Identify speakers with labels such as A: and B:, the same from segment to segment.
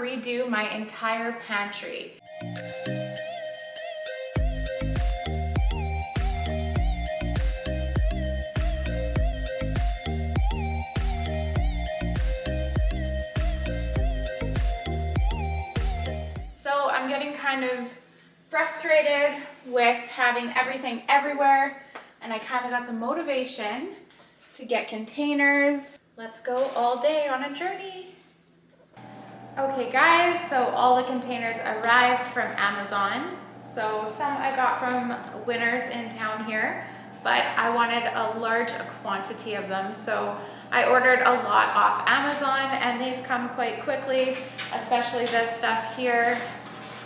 A: redo my entire pantry. So I'm getting kind of frustrated with having everything everywhere, and I kind of got the motivation to get containers. Let's go all day on a journey. Okay guys, so all the containers arrived from Amazon. So some I got from Winners in town here, but I wanted a large quantity of them. So I ordered a lot off Amazon and they've come quite quickly, especially this stuff here.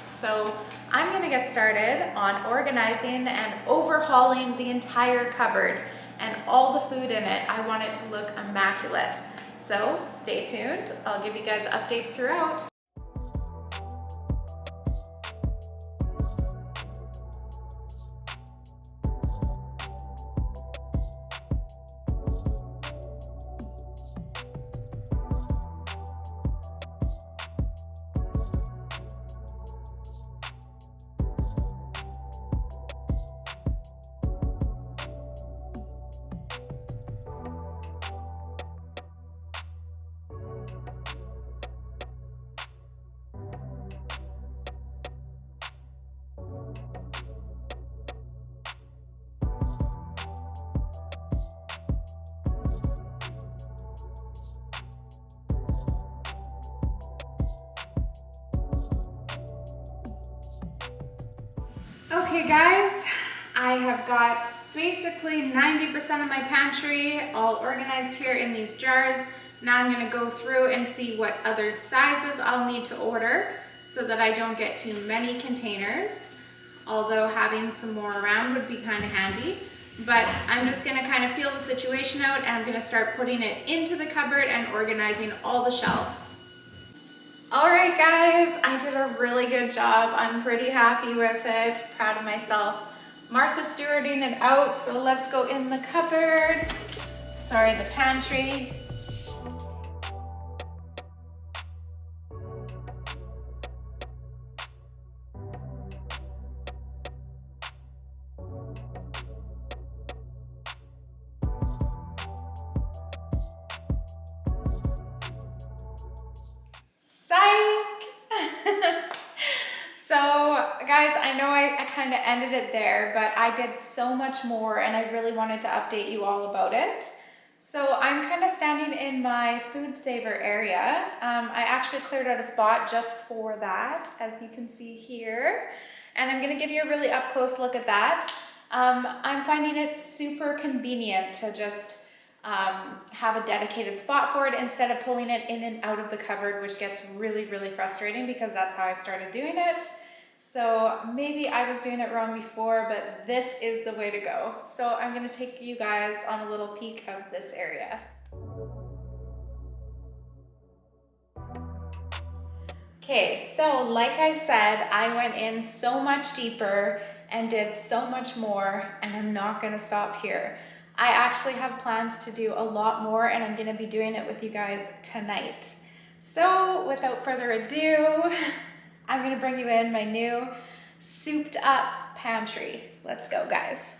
A: So I'm gonna get started on organizing and overhauling the entire cupboard and all the food in it. I want it to look immaculate. So stay tuned. I'll give you guys updates throughout. Okay guys, I have got basically 90% of my pantry all organized here in these jars. Now I'm gonna go through and see what other sizes I'll need to order so that I don't get too many containers, although having some more around would be kind of handy. But I'm just gonna kind of feel the situation out, and I'm gonna start putting it into the cupboard and organizing all the shelves. All right guys, I did a really good job. I'm pretty happy with it, proud of myself. Martha's stewarding it out, so let's go in the cupboard. Sorry, the pantry. Psych! So guys, I know I kind of ended it there, but I did so much more and I really wanted to update you all about it. So I'm kind of standing in my food saver area. I actually cleared out a spot just for that, as you can see here. And I'm gonna give you a really up close look at that. I'm finding it super convenient to just have a dedicated spot for it instead of pulling it in and out of the cupboard, which gets really, really frustrating because that's how I started doing it. So maybe I was doing it wrong before, but this is the way to go. So I'm gonna take you guys on a little peek of this area. Okay, so like I said, I went in so much deeper and did so much more, and I'm not gonna stop here. I actually have plans to do a lot more, and I'm gonna be doing it with you guys tonight. So without further ado, I'm gonna bring you in my new souped up pantry. Let's go, guys.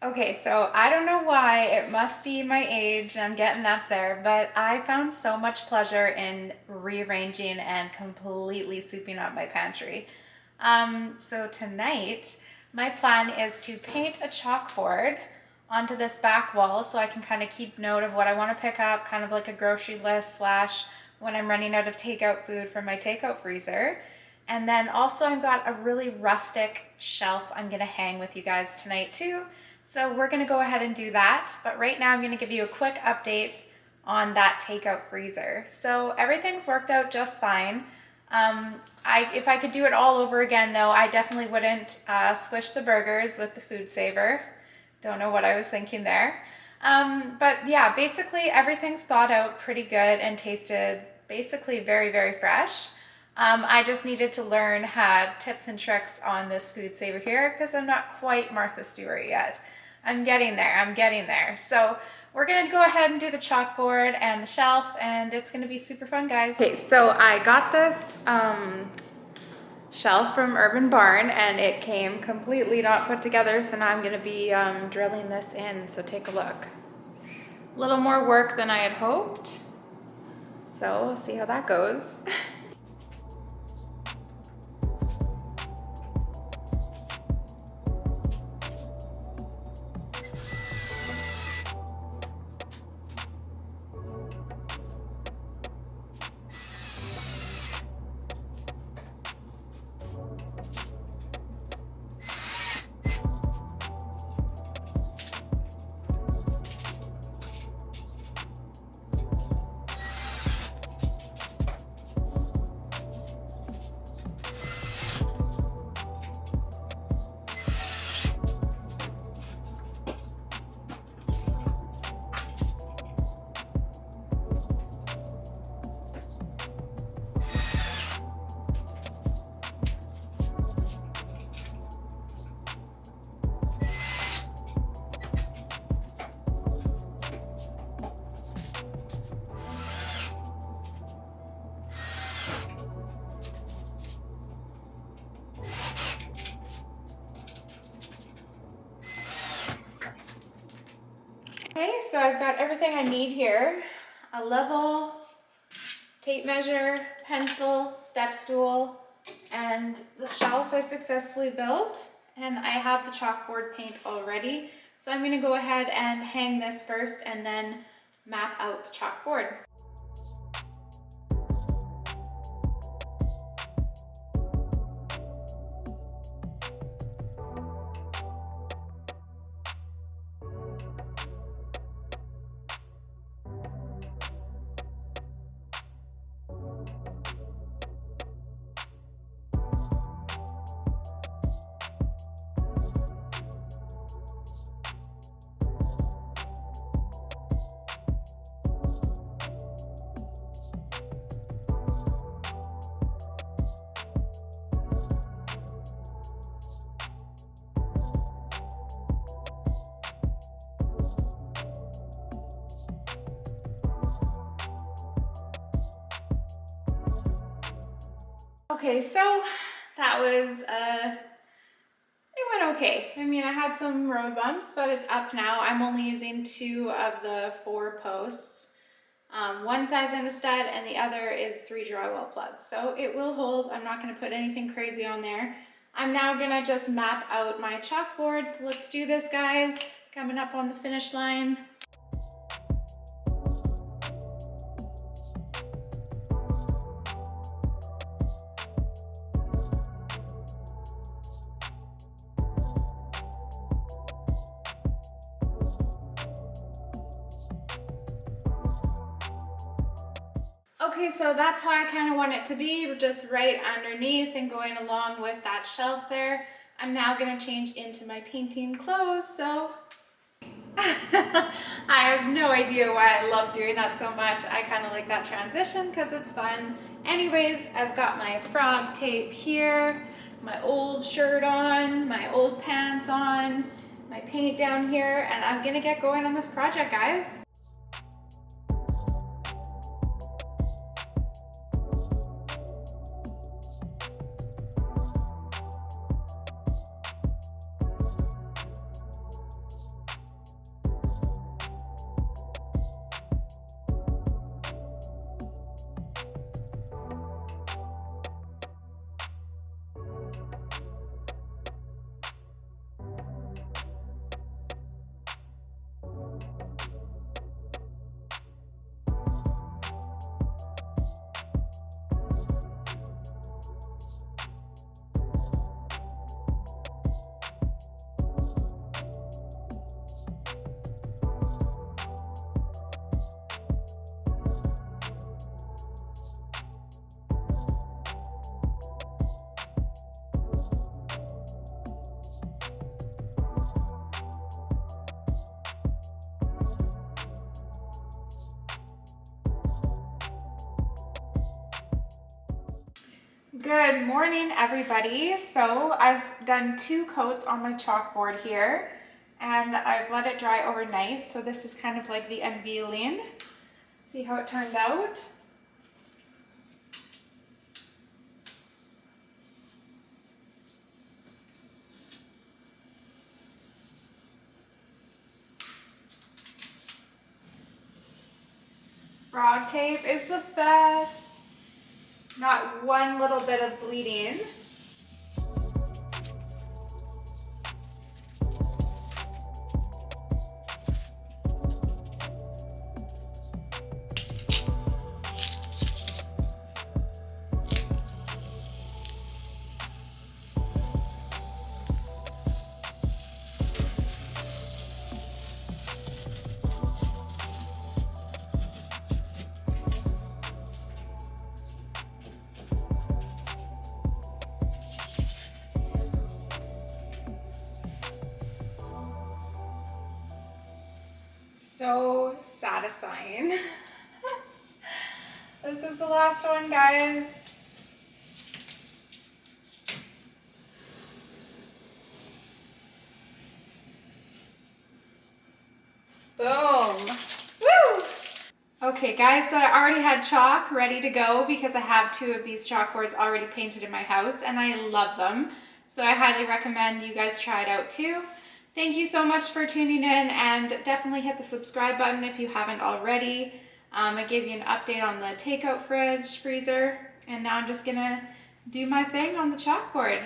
A: Okay, so I don't know why, it must be my age, I'm getting up there, but I found so much pleasure in rearranging and completely souping up my pantry. So tonight, my plan is to paint a chalkboard onto this back wall so I can kind of keep note of what I want to pick up, kind of like a grocery list slash when I'm running out of takeout food from my takeout freezer. And then also I've got a really rustic shelf I'm gonna hang with you guys tonight too. So we're gonna go ahead and do that. But right now I'm gonna give you a quick update on that takeout freezer. So everything's worked out just fine. If I could do it all over again though, I definitely wouldn't squish the burgers with the food saver. Don't know what I was thinking there. But yeah, basically everything's thawed out pretty good and tasted basically very, very fresh. I just needed to learn tips and tricks on this food saver here because I'm not quite Martha Stewart yet. I'm getting there. So we're gonna go ahead and do the chalkboard and the shelf, and it's gonna be super fun, guys. Okay, so I got this shelf from Urban Barn and it came completely not put together, so now I'm gonna be drilling this in, so take a look. A little more work than I had hoped, so we'll see how that goes. Okay, so I've got everything I need here. A level, tape measure, pencil, step stool, and the shelf I successfully built. And I have the chalkboard paint already. So I'm gonna go ahead and hang this first and then map out the chalkboard. Okay, so that was, it went okay. I mean, I had some road bumps, but it's up now. I'm only using 2 of the 4 posts. One size in a stud and the other is 3 drywall plugs. So it will hold. I'm not gonna put anything crazy on there. I'm now gonna just map out my chalkboards. Let's do this, guys. Coming up on the finish line. Okay, so that's how I kind of want it to be, just right underneath and going along with that shelf there. I'm now gonna change into my painting clothes, so I have no idea why I love doing that so much. I kind of like that transition because it's fun. Anyways, I've got my frog tape here, my old shirt on, my old pants on, my paint down here, and I'm gonna get going on this project, guys. Good morning, everybody. So I've done 2 coats on my chalkboard here and I've let it dry overnight. So this is kind of like the unveiling. See how it turned out? Frog tape is the best. Not one little bit of bleeding. So satisfying. This is the last one, guys. Boom. Woo! Okay guys, so I already had chalk ready to go because I have 2 of these chalkboards already painted in my house and I love them. So I highly recommend you guys try it out too. Thank you so much for tuning in, and definitely hit the subscribe button if you haven't already. I gave you an update on the takeout freezer, and now I'm just gonna do my thing on the chalkboard.